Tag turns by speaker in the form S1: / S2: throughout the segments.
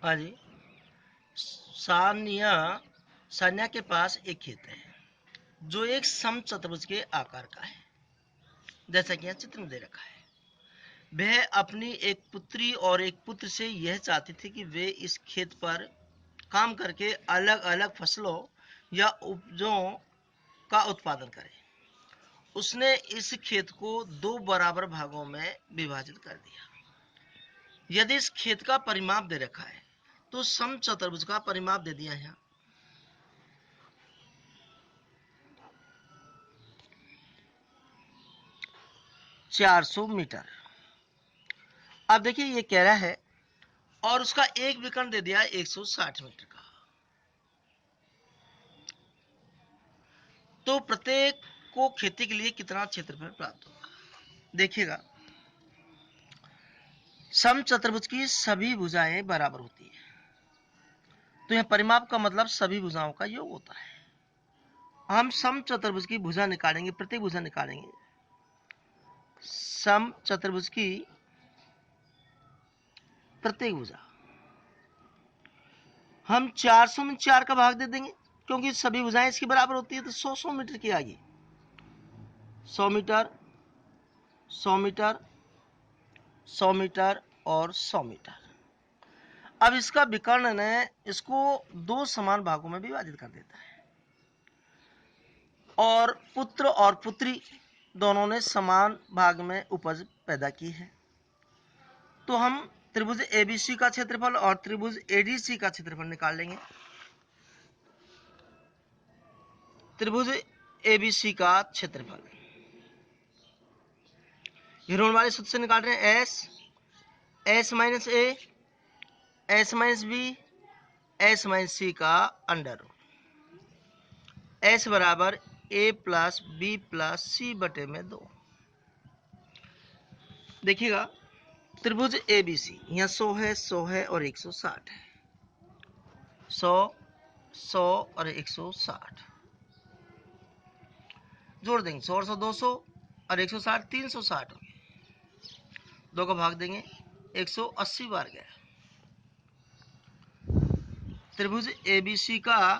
S1: हाँ जी। सान्या सान्या के पास एक खेत है जो एक समचतुर्भुज के आकार का है, जैसा कि यहाँ चित्र में दे रखा है। वह अपनी एक पुत्री और एक पुत्र से यह चाहती थी कि वे इस खेत पर काम करके अलग अलग फसलों या उपजों का उत्पादन करें। उसने इस खेत को दो बराबर भागों में विभाजित कर दिया। यदि इस खेत का परिमाप दे रखा है तो समचतुर्भुज का परिमाप दे दिया है 400 मीटर। अब देखिए ये कह रहा है और उसका एक विकर्ण दे दिया 160 मीटर का। तो प्रत्येक को खेती के लिए कितना क्षेत्रफल प्राप्त होगा। देखिएगा, समचतुर्भुज की सभी भुजाएं बराबर होती है, तो यह परिमाप का मतलब सभी भुजाओं का योग होता है। हम समचतुर्भुज की भुजा निकालेंगे, प्रत्येक भुजा निकालेंगे। समचतुर्भुज की प्रत्येक भुजा हम 400 में 4 का भाग दे देंगे, क्योंकि सभी भुजाएं इसकी बराबर होती है, तो 100 मीटर की आएगी। 100 मीटर, 100 मीटर, 100 मीटर और 100 मीटर। अब इसका विकर्ण ने इसको दो समान भागों में विभाजित कर देता है और पुत्र और पुत्री दोनों ने समान भाग में उपज पैदा की है। तो हम त्रिभुज एबीसी का क्षेत्रफल और त्रिभुज एडीसी का क्षेत्रफल निकाल लेंगे। त्रिभुज एबीसी का क्षेत्रफल ऋण वाले सूत्र से निकाल रहे हैं। S minus A, S minus B, S minus C का अंडर रूट। एस बराबर A plus B plus C बटे में 2। देखिएगा, त्रिभुज एबीसी यहाँ 100 है, 100 है और 160 है। 100, 100 और 160 जोड़ देंगे। 100 और 100 200 और 160 360 हो गए। 2 का भाग देंगे, 180 बार गया। त्रिभुज एबीसी का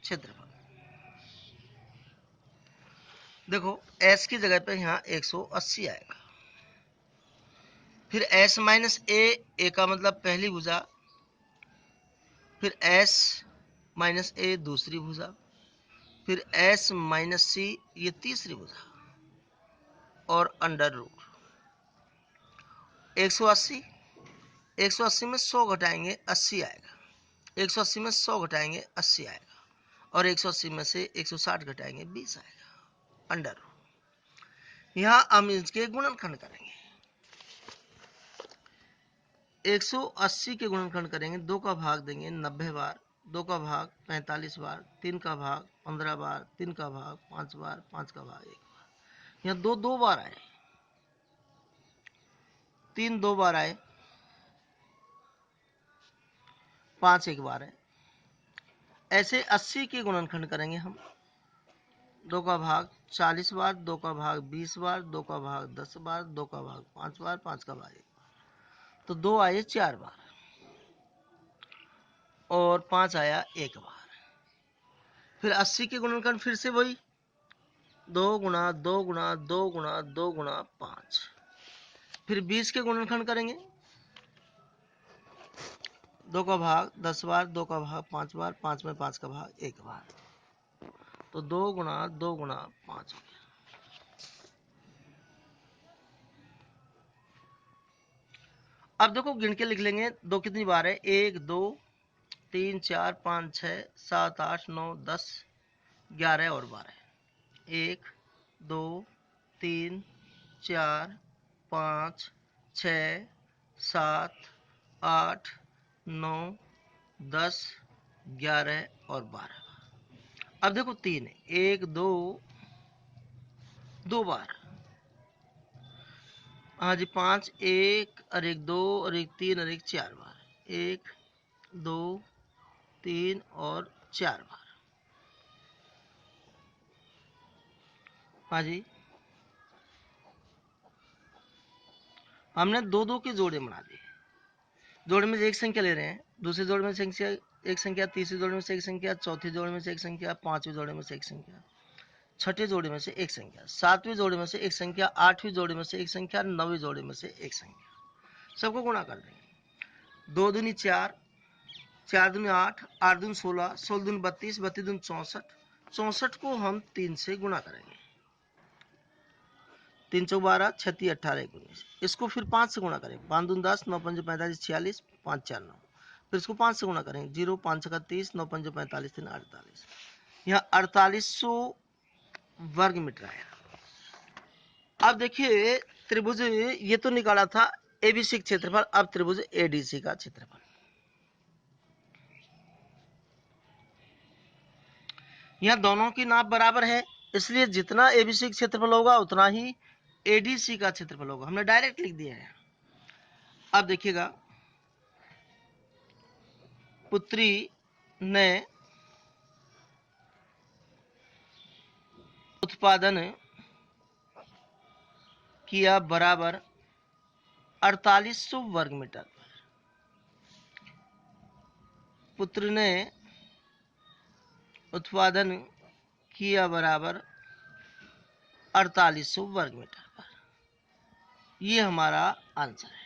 S1: क्षेत्रफल देखो, एस की जगह पे यहाँ 180 आएगा। फिर एस माइनस ए का मतलब पहली भुजा, फिर एस माइनस ए दूसरी भुजा, फिर एस माइनस सी ये तीसरी भुजा और अंडर रूट 180। 180 में 100 घटाएंगे 80 आएगा। 180 में 100 घटाएंगे 80 आएगा और 180 में से 160 घटाएंगे 20 आएगा अंडर रूट। यहाँ हम इसके गुणनखंड करेंगे। 180 के गुणनखंड करेंगे, 2 का भाग देंगे 90 बार, 2 का भाग 45 बार, 3 का भाग 15 बार, 3 का भाग 5 बार, 5 का भाग 1 बार। यहाँ 2 2 बार आए, 3 2 बार आए, 5 1 बार है। ऐसे 80 के गुणनखंड करेंगे हम। 2 का भाग 40 बार, 2 का भाग 20 बार, 2 का भाग 10 बार, 2 का भाग 5 बार, 5 का भाग 1 बार। तो 2 आए 4 बार और 5 आया 1 बार। फिर 80 के गुणनखंड फिर से वही 2 गुणा 2 गुणा 2 गुणा 2 गुणा 5। फिर 20 के गुणनखंड करेंगे, 2 का भाग 10 बार, 2 का भाग 5 बार, 5 में 5 का भाग 1 बार। तो 2 गुणा 2 गुणा 5 हो गया। अब देखो गिन के लिख लेंगे, 2 कितनी बार है, 1 2 3 4 5 6 7 8 9 10 11 और 12। 1 2 3 4 5 6 7 8 9 10 11 और 12। अब देखो 3 है, 1 2 2 बार, हाँ जी 5 1 और 1 2 और 1 3 और 1 4 बार, 1 2 3 और 4 बार। हाँ जी, हमने 2 2 के जोड़े बना दिए। जोड़ में से एक संख्या ले रहे हैं, दूसरे जोड़ में से एक संख्या, तीसरे जोड़ में से एक संख्या, चौथे जोड़ में से एक संख्या, पांचवें जोड़े में से एक संख्या, छठे जोड़े में से एक संख्या, सातवें जोड़े में से एक संख्या, आठवीं जोड़े में से एक संख्या, नौवीं जोड़े में से एक संख्या। सबको गुणा कर देंगे। 2 दूनी 4, 4 दूनी 8, 8 दूनी 16, 16 दूनी 32, 32 दूनी 64, 64 को हम 3 से गुणा करेंगे। 3 चौक 12, 36, 18, 19। इसको फिर 5 से गुणा करें। 5 दूनी 10, 9 पंजे 45, 46, 5 4 9। फिर इसको 5 से गुणा करें। 0 5 का 30, 9 पंजे 45, 3 48। यहाँ 4800 वर्ग मीटर आया। अब देखिए त्रिभुज ये तो निकाला था एबीसी का क्षेत्रफल, अब त्रिभुज एडीसी का क्षेत्रफल। यहाँ दोनों की नाप बराबर है, इसलिए जितना एबीसी का क्षेत्रफल होगा उतना ही एडीसी का क्षेत्रफल होगा। हमने डायरेक्ट लिख दिया है। अब देखिएगा, पुत्री ने उत्पादन किया बराबर 4800 वर्ग मीटर। पुत्र ने उत्पादन किया बराबर 4800 वर्ग मीटर पर। ये हमारा आंसर है।